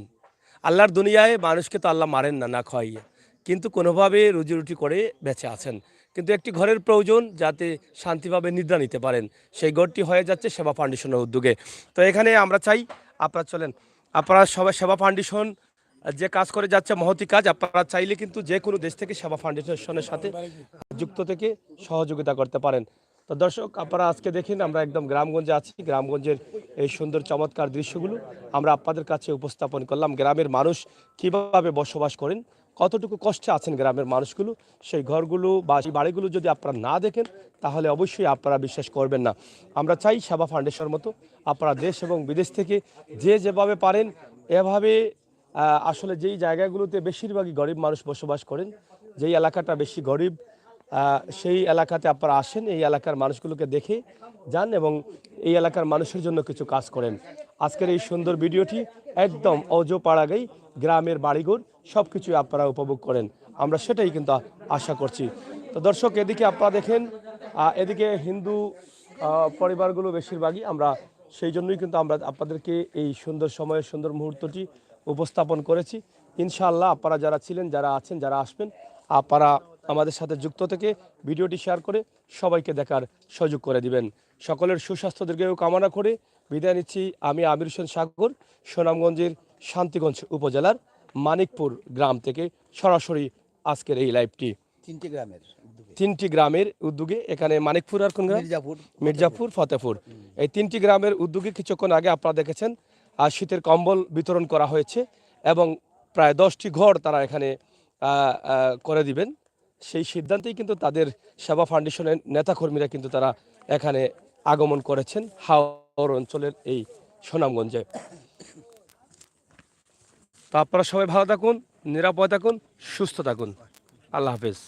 আল্লাহর দুনিয়ায় মানুষকে তো আল্লাহ মারেন না, না খাওয়াইয়া, কিন্তু কোনোভাবে রুজি রুটি করে বেঁচে আছেন। কিন্তু একটি ঘরের প্রয়োজন, যাতে শান্তিভাবে নিদ্রা নিতে পারেন, সেই ঘরটি হয়ে যাচ্ছে সেবা ফাউন্ডেশনের উদ্যোগে। তো এখানে আমরা চাই আপনারা চলেন, আপনারা সবাই সেবা ফাউন্ডেশন যে কাজ করে যাচ্ছে মহতি কাজ, আপনারা চাইলে কিন্তু যে কোনো দেশ থেকে সেবা ফাউন্ডেশনের সাথে যুক্ত থেকে সহযোগিতা করতে পারেন। তো দর্শক, আপনারা আজকে দেখেন আমরা একদম গ্রামগঞ্জে আছি। গ্রামগঞ্জের এই সুন্দর চমৎকার দৃশ্যগুলো আমরা আপনাদের কাছে উপস্থাপন করলাম। গ্রামের মানুষ কিভাবে বসবাস করেন, কতটুকু কষ্টে আছেন গ্রামের মানুষগুলো, সেই ঘরগুলো বা সেই বাড়িগুলো যদি আপনারা না দেখেন তাহলে অবশ্যই আপনারা বিশ্বাস করবেন না। আমরা চাই সেবা ফাউন্ডেশনের মতো আপনারা দেশ এবং বিদেশ থেকে যে যেভাবে পারেন এভাবে আসলে যেই জায়গাগুলোতে বেশিরভাগই গরিব মানুষ বসবাস করেন, যেই এলাকাটা বেশি গরিব, সেই এলাকাতে আপনারা আসেন, এই এলাকার মানুষগুলোকে দেখে যান এবং এই এলাকার মানুষের জন্য কিছু কাজ করেন। আজকের এই সুন্দর ভিডিওটি একদম অজপাড়াগাই গ্রামের বাড়িঘর সব কিছুই আপনারা উপভোগ করেন, আমরা সেটাই কিন্তু আশা করছি। তো দর্শক, এদিকে আপনারা দেখেন, এদিকে হিন্দু পরিবারগুলো বেশিরভাগই, আমরা সেই জন্যই কিন্তু আমরা আপনাদেরকে এই সুন্দর সময়ের সুন্দর মুহূর্তটি উপস্থাপন করেছি। ইনশাআল্লাহ আপনারা যারা ছিলেন, যারা আছেন, যারা আসবেন, আপনারা আমাদের সাথে যুক্ত থেকে ভিডিওটি শেয়ার করে সবাইকে দেখার সুযোগ করে দিবেন। সকলের সুস্বাস্থ্য দীর্ঘায়ু কামনা করে বিদায় নিচ্ছি। আমি আমির হোসেন সাগর, সুনামগঞ্জের শান্তিগঞ্জ উপজেলার মানিকপুর গ্রাম থেকে সরাসরি আজকের এই লাইভটি তিনটি গ্রামের উদ্যোগে, এখানে মানিকপুর আর কোন গ্রাম, মির্জাপুর, ফতেপুর, এই তিনটি গ্রামের উদ্যোগে কিছুক্ষণ আগে আপনারা দেখেছেন শীতের কম্বল বিতরণ করা হয়েছে এবং প্রায় 10টি ঘর তারা এখানে করে দিবেন। সেই সিদ্ধান্তেই কিন্তু তাদের সেবা ফাউন্ডেশনের নেতাকর্মীরা কিন্তু তারা এখানে আগমন করেছেন হাওর অঞ্চলের এই সুনামগঞ্জে। তো আপনারা সবাই ভালো থাকুন, নিরাপদ থাকুন, সুস্থ থাকুন। আল্লাহ হাফেজ।